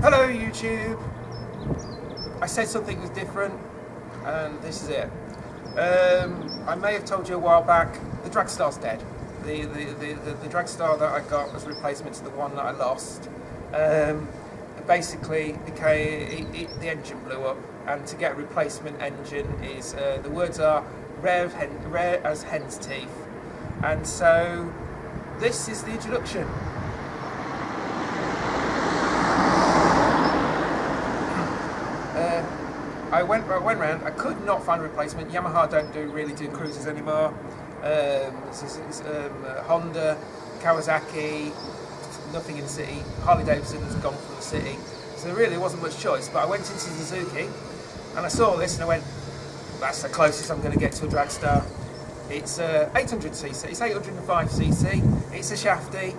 Hello YouTube! I said something was different and this is it. I may have told you a while back, the Dragstar's dead. The Dragstar that I got as a replacement to the one that I lost. Basically the engine blew up, and to get a replacement engine is, the words are rare as hen's teeth. And so this is the introduction. I went round. I could not find a replacement. Yamaha don't really do cruisers anymore. Honda, Kawasaki, nothing in the city. Harley Davidson has gone from the city, so there really wasn't much choice. But I went into Suzuki and I saw this and I went, that's the closest I'm going to get to a Dragstar. It's 800cc. It's 805cc. It's a shafty.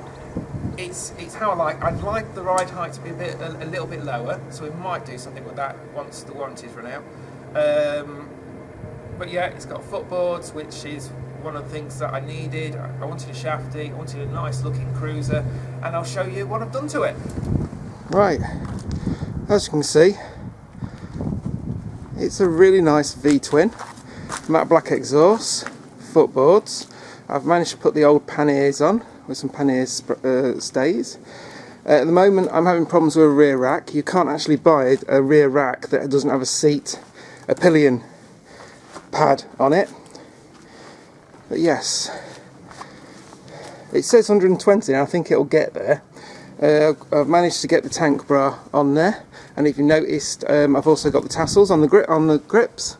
It's how I like. I'd like the ride height to be a little bit lower, so we might do something with that once the warranties run out. But yeah, it's got footboards, which is one of the things that I needed. I wanted a shafty, I wanted a nice looking cruiser, and I'll show you what I've done to it. Right, as you can see, it's a really nice V-twin, matte black exhaust, footboards. I've managed to put the old panniers on with some pannier stays. At the moment I'm having problems with a rear rack. You can't actually buy a rear rack that doesn't have a seat, a pillion pad on it. But yes, it says 120 and I think it'll get there. I've managed to get the tank bra on there, and if you noticed, I've also got the tassels on the grips,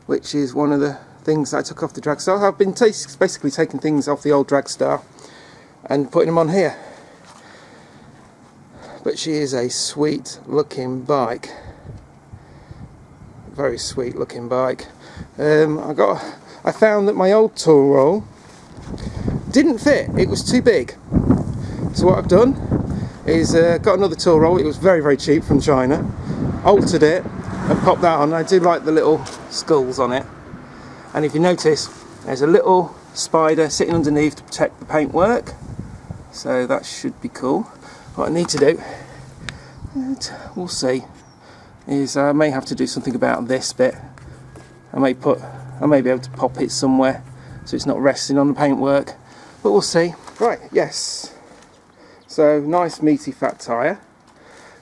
which is one of the things that I took off the Dragstar. I've been basically taking things off the old Dragstar and putting them on here. But she is a sweet looking bike, very sweet looking bike. I found that my old tool roll didn't fit, it was too big. So what I've done is got another tool roll. It was very cheap from China, altered it and popped that on. I do like the little skulls on it, and if you notice there's a little spider sitting underneath to protect the paintwork, so that should be cool. What I need to do, we'll see, is I may have to do something about this bit. I may be able to pop it somewhere so it's not resting on the paintwork, but we'll see. Right, yes, so nice meaty fat tyre.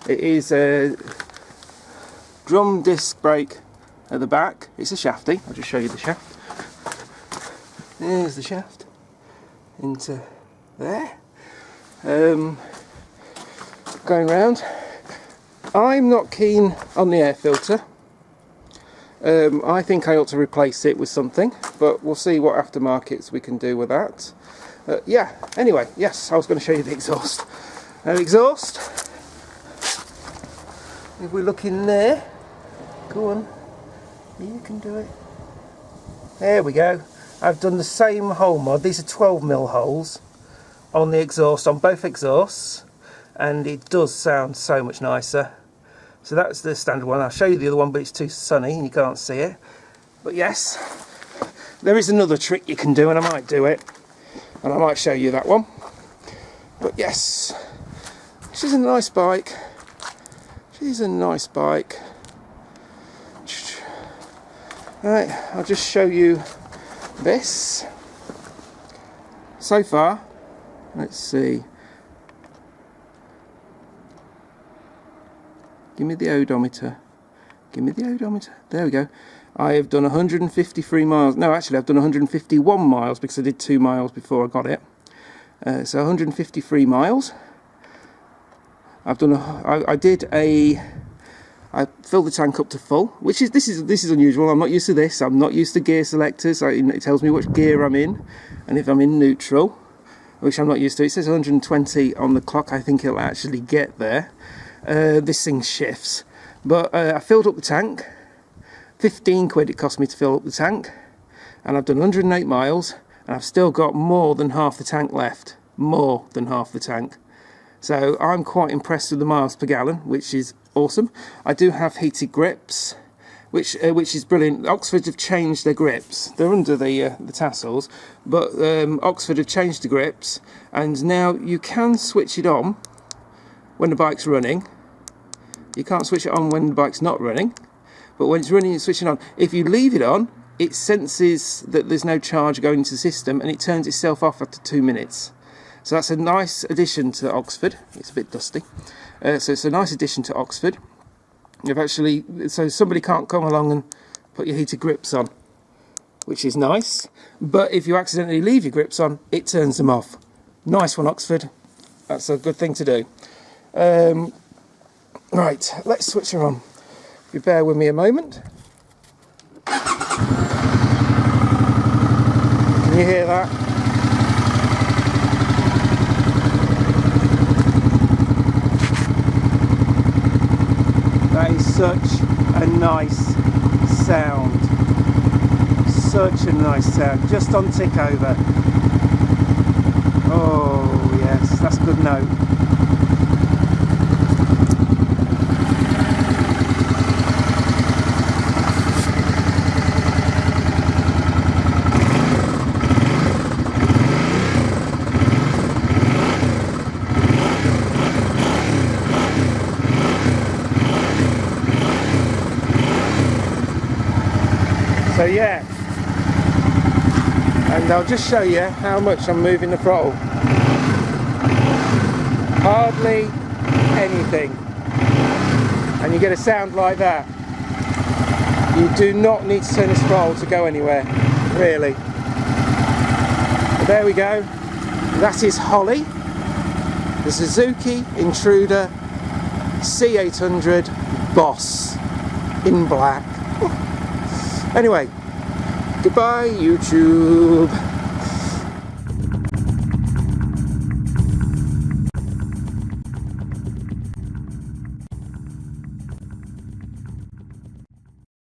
It is a drum disc brake at the back. It's a shafty. I'll just show you the shaft. There's the shaft into there. Going round, I'm not keen on the air filter. I think I ought to replace it with something, but we'll see what aftermarkets we can do with that. Yeah, anyway, yes, I was going to show you the exhaust. Exhaust, if we look in there, go on, you can do it. There we go. I've done the same hole mod. These are 12mm holes on the exhaust, on both exhausts, and it does sound so much nicer. So that's the standard one. I'll show you the other one, but it's too sunny and you can't see it. But yes, there is another trick you can do, and I might do it, and I might show you that one. But yes, she's a nice bike. She's a nice bike. Right, I'll just show you this. So far, let's see. Give me the odometer. Give me the odometer. There we go. I have done 153 miles. No, actually, I've done 151 miles because I did 2 miles before I got it. So 153 miles. I've done. I filled the tank up to full, which is this is unusual. I'm not used to this. I'm not used to gear selectors. It tells me which gear I'm in, and if I'm in neutral, which I'm not used to. It says 120 on the clock. I think it'll actually get there. This thing shifts, but I filled up the tank. 15 quid it cost me to fill up the tank, and I've done 108 miles, and I've still got more than half the tank left. More than half the tank. So I'm quite impressed with the miles per gallon, which is awesome. I do have heated grips, which is brilliant. Oxford have changed their grips. They're under the tassels, but Oxford have changed the grips, and now you can switch it on when the bike's running. You can't switch it on when the bike's not running, but when it's running, you switch it on. If you leave it on, it senses that there's no charge going into the system, and it turns itself off after 2 minutes. So that's a nice addition to Oxford. It's a bit dusty, so it's a nice addition to Oxford. You've actually, so somebody can't come along and put your heated grips on, which is nice. But if you accidentally leave your grips on, it turns them off. Nice one, Oxford. That's a good thing to do. Right, let's switch her on. If you bear with me a moment. Can you hear that? That is such a nice sound. Such a nice sound. Just on tick over. Oh yes, that's a good note. So yeah, and I'll just show you how much I'm moving the throttle. Hardly anything. And you get a sound like that. You do not need to turn this throttle to go anywhere, really. But there we go. That is Holly, the Suzuki Intruder C800 Boss in black. Anyway, goodbye YouTube.